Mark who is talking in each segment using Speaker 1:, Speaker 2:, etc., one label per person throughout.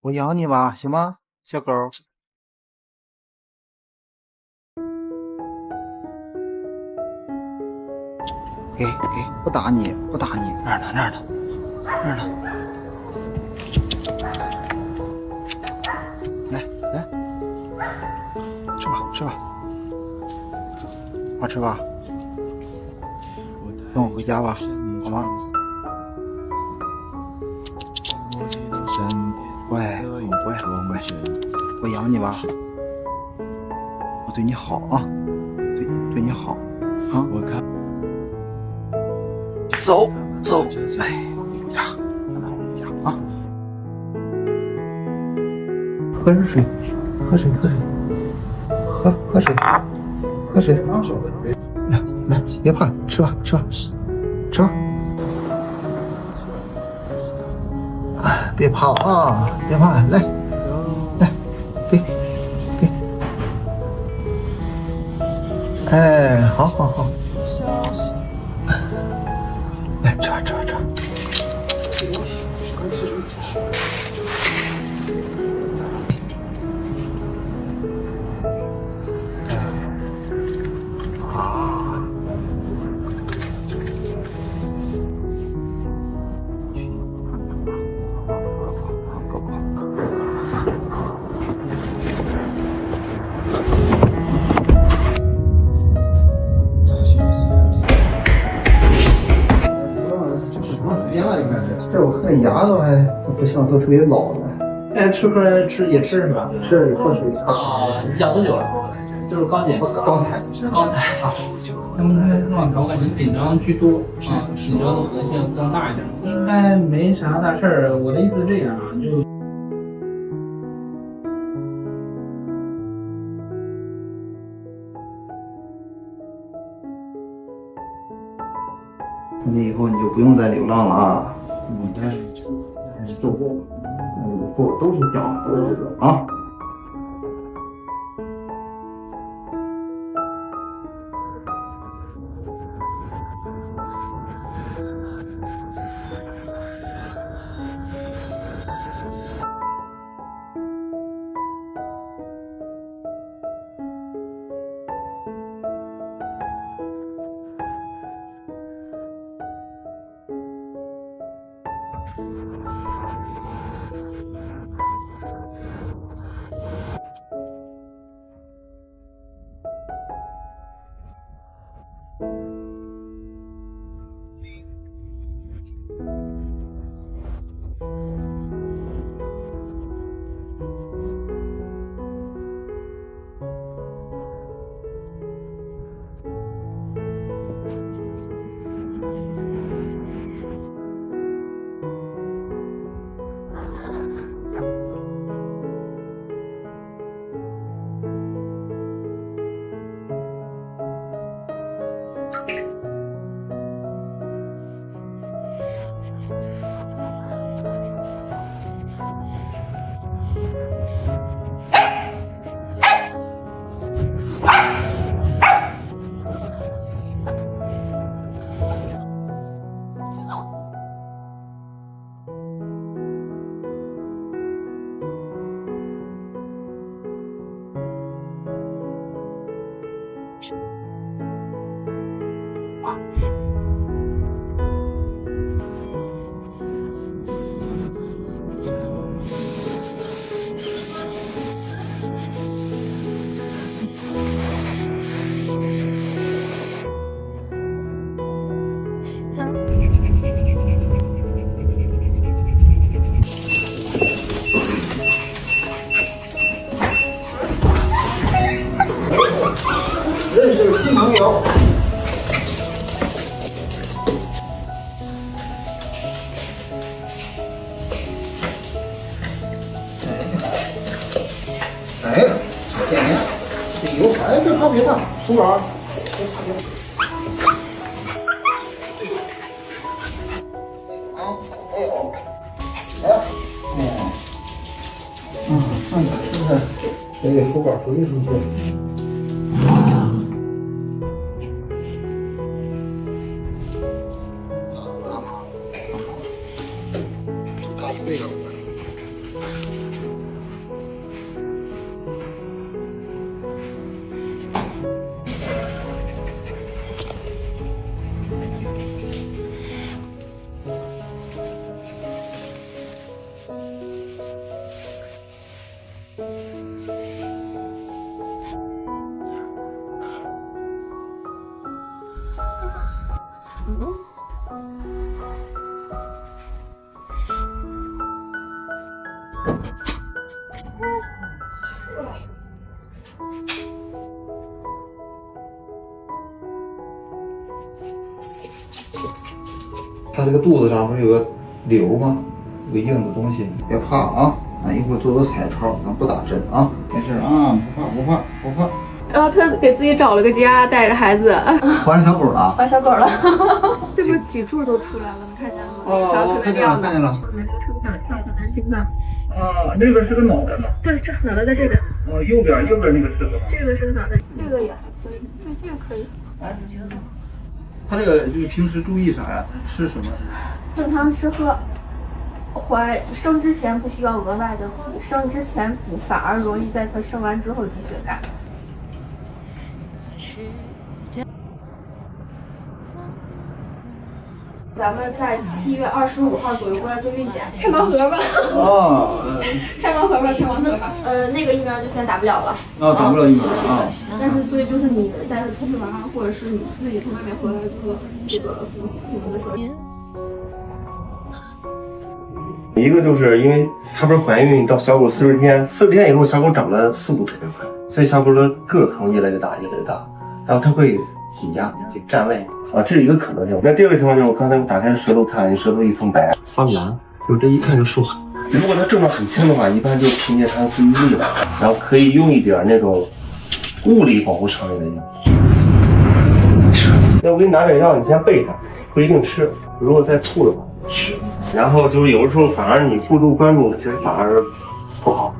Speaker 1: 我养你吧，行吗，小狗？给，不打你，不打你，那儿呢，那儿呢，那儿呢。来，吃吧，吃吧，好吃吧？跟我回家吧，好吗？乖，乖，我养你吧，我对你好啊，对你好啊。走，哎，回家，咱们回家啊！喝水，喝水，来，别怕，吃吧。哎，别怕啊，别怕，来，给，哎，好，来吃吧。这我看牙都还不像说特别老的。
Speaker 2: 哎，吃也吃是吧？
Speaker 1: 是喝水
Speaker 2: 啊，养多久了？就是刚才啊。他们这状态我感觉紧张居多啊，紧张的可能性更大一点。应该没啥大事儿，我的意思是这样啊，就。
Speaker 1: 那以后你就不用再流浪了啊！不都是讲好的啊！认识新朋友。哎，点点，这油，哎，别怕，出玩儿，别怕。啊，哎呦，哎，看看是不是得给手板回出去？大一倍了。它这个肚子上不是有个瘤吗？有个硬的东西，别怕啊！俺一会儿做做彩超，咱不打针啊，没事啊，不怕。
Speaker 3: 然后他给自己找了个家，带着孩子
Speaker 1: 怀小狗了，
Speaker 3: 怀小狗了，这不是脊柱都出来了，你看见了吗？
Speaker 1: 哦，看见了。
Speaker 3: 是不是想跳特别心脏？
Speaker 2: 啊，那个是个脑袋嘛？
Speaker 3: 对，这脑袋在这边。
Speaker 2: 右边那个是个。
Speaker 3: 这个是脑袋，这个也还可以，对，这个可以。
Speaker 1: 哎，他这个就是平时注意啥呀？吃什么？
Speaker 3: 正常吃喝。生之前不需要额外的补，生之前补反而容易在他生完之后低血钙。咱们在7月25号左右过来做孕检，开盲盒吧。开盲盒吧。那个疫苗就先打不了了。
Speaker 1: 打不了疫苗啊。
Speaker 3: 但是所以就是你带他出去玩，或者是你自己从外面回来之后，这个父母的时候。
Speaker 4: 一个就是因为她不是怀孕到小狗40天以后，小狗长得速度特别快，所以小狗的个可能越来越大，然后它会挤压，就占位啊，这是一个可能性。那第二个情况就是我刚才打开舌头看，舌头一层白发炎，就这一看就受寒。如果它症状很轻的话，一般就凭借它的自愈力了，然后可以用一点那种物理保护肠胃的药。要我给你拿点药，你先备它，不一定吃。如果再吐的话吃。然后就有的时候反而你过度关注，其实反而不好。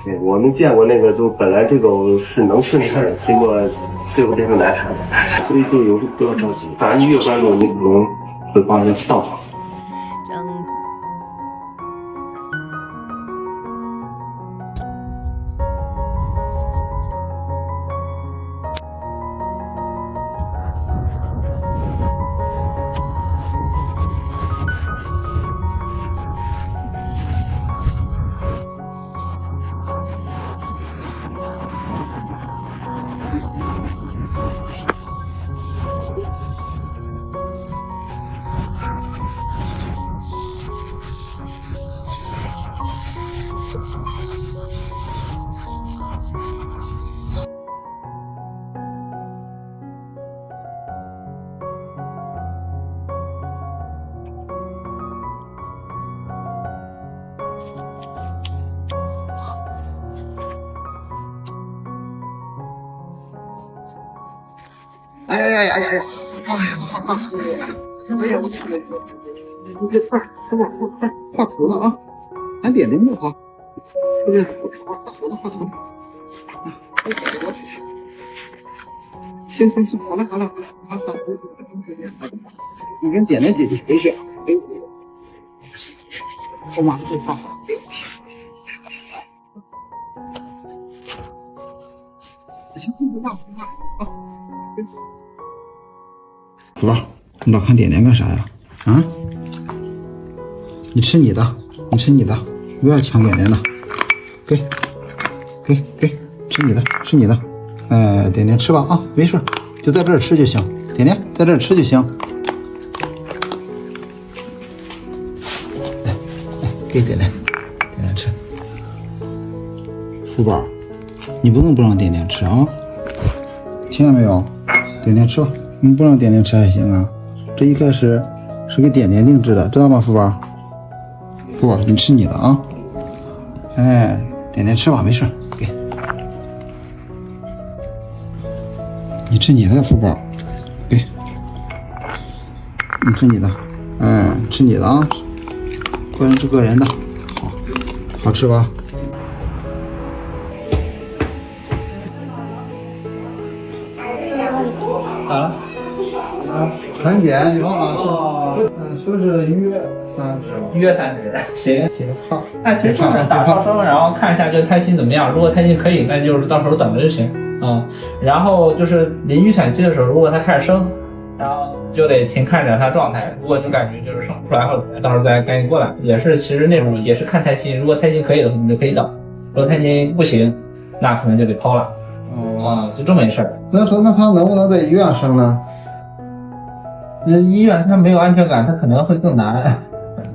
Speaker 4: 对，我们见过那个，就本来这种是能顺产的，结果最后变成难产的，所以就有时候不要着急，反正你越关注，你可能会帮人倒好。
Speaker 1: 哎呀！我去！你这快画图了啊！俺点不好，画图。我去！行，好了，你跟点姐姐回去。我马上就画。行，不画啊。宝宝，你老看点点干啥呀？啊？你吃你的，不要抢点点的。给，吃你的。点点吃吧啊，没事，就在这儿吃就行。点点在这儿吃就行。来，给点点吃。福宝，你不能不让点点吃啊，听见没有？点点吃吧。你不让点点吃还行啊，这一开始是给点点定制的，知道吗？福宝，你吃你的啊。点点吃吧，没事，给。你吃你的，福宝，给。你吃你的，吃你的啊。个人吃个人的，好吃吧？产检你忘了说是1月30。
Speaker 2: 行，好。那其实就是打超声，然后看一下这个胎心怎么样。如果胎心可以，那就是到时候等着就行。然后就是临预产期的时候，如果它开始生，然后就得勤看着它状态。如果你感觉就是生不出来或者到时候再赶紧过来，也是其实那种也是看胎心。如果胎心可以的话，你就可以等；如果胎心不行，那可能就得抛了。就这么一事儿。
Speaker 1: 那他能不能在医院生呢？
Speaker 2: 医院他没有安全感，他可能会更难。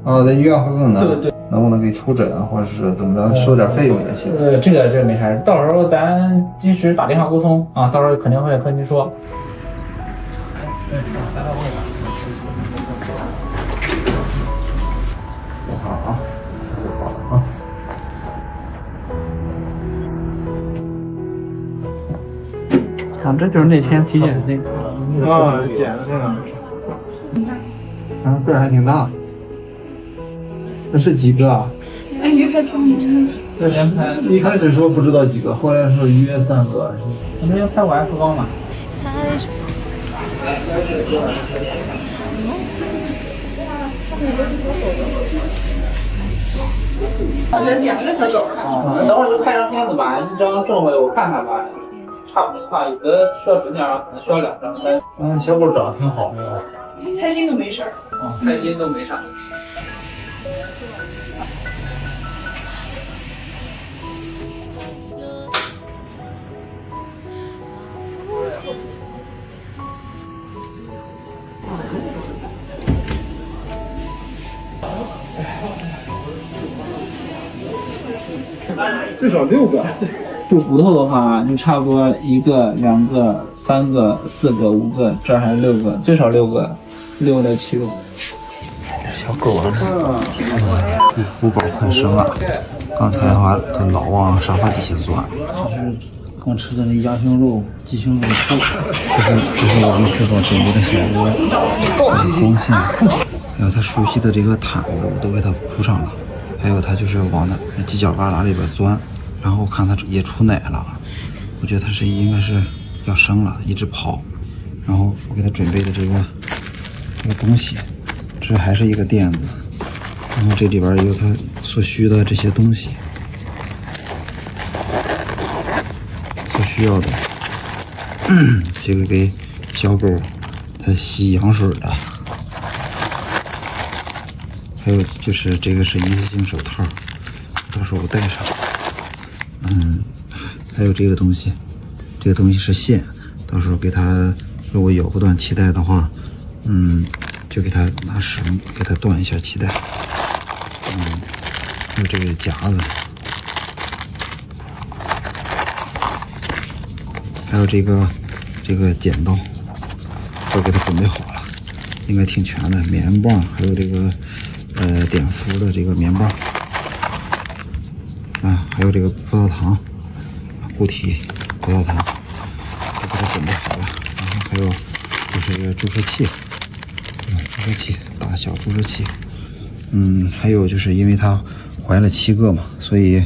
Speaker 1: 哦，在医院会更难。
Speaker 2: 对对。
Speaker 1: 能不能给出诊啊，或者是怎么着，收点费用也行。
Speaker 2: 这个没啥，到时候咱及时打电话沟通啊，到时候肯定会和您说。
Speaker 1: 好啊，好啊。
Speaker 2: 看，这就是那天体检的那个。
Speaker 1: 啊，捡的那个。啊，个儿还挺大。这是几个啊？一开始说不知道几个，后来说约3个。
Speaker 2: 我们要拍过 F 高嘛？等会儿就拍张片子吧，一张送回来我看看吧，差不多的话，有的需要整点，可能需要2张、3张。
Speaker 1: 小狗长得挺好的。
Speaker 3: 开心都没事儿。
Speaker 2: 开心都没啥。
Speaker 1: 最少6个。
Speaker 2: 住骨头的话，就差不多1个、2个、3个、4个、5个，这儿还6个，最少6个，6到7个。
Speaker 1: 小狗儿，这福宝快生了。刚才的话，它老往沙发底下钻。这是刚吃的那鸭胸肉、鸡胸肉醋。这是我们福宝准备的小窝，光线，还有它熟悉的这个毯子，我都给它铺上了。还有它就是往那犄角旮旯里边钻。然后我看它也出奶了，我觉得它应该是要生了，一直跑。然后我给它准备的这个东西，这还是一个垫子，然后这里边有它所需的这些东西，所需要的，这个给小狗它吸羊水的，还有就是这个是一次性手套，到时候我戴上。还有这个东西，这个东西是线，到时候给它，如果咬不断脐带的话，就给它拿绳给它断一下脐带。还有这个夹子，还有这个剪刀，都给它准备好了，应该挺全的。棉棒，还有这个碘伏的这个棉棒，还有这个葡萄糖。固体葡萄糖都给它准备好了，然后还有就是一个注射器，注射器大小注射器，还有就是因为它怀了7个嘛，所以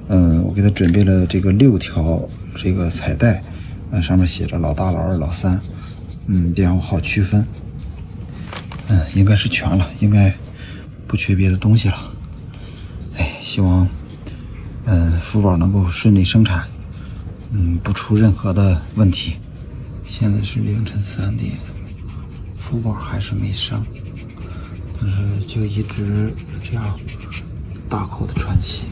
Speaker 1: 我给它准备了这个6条这个彩带，上面写着老大、老二、老三，这样我好区分。应该是全了，应该不缺别的东西了。希望福宝能够顺利生产。不出任何的问题。现在是凌晨3点，福宝还是没生，但是就一直这样大口的喘气。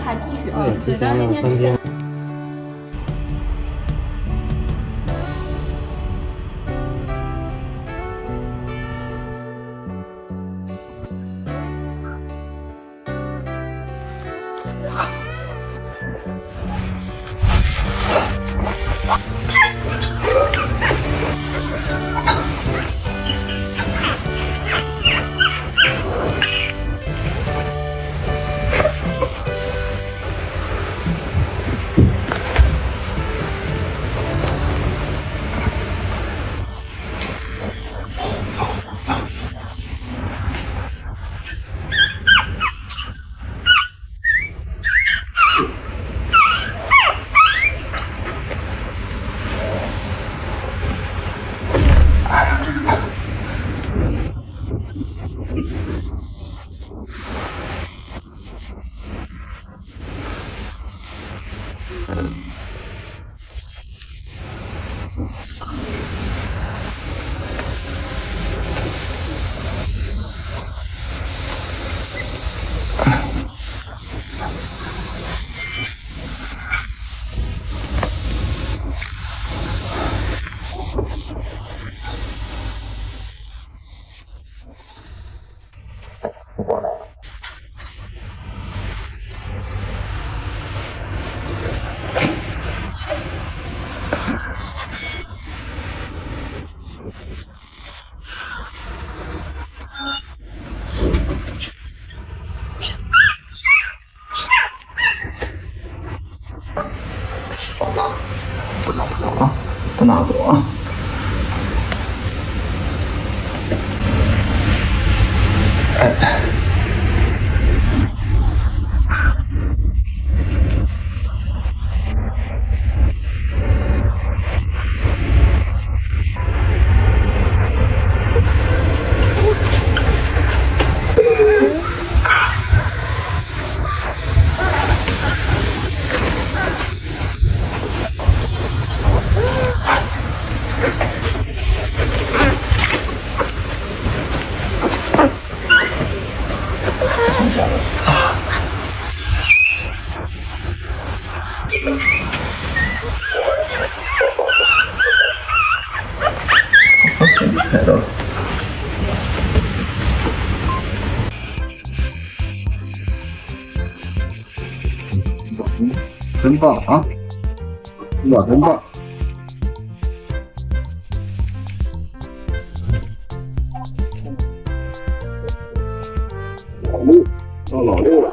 Speaker 3: 怕滴血。
Speaker 2: 提前了3天。
Speaker 1: 不拿走啊！哎。拍到了，真棒啊！哇，真棒！老六，到老六了。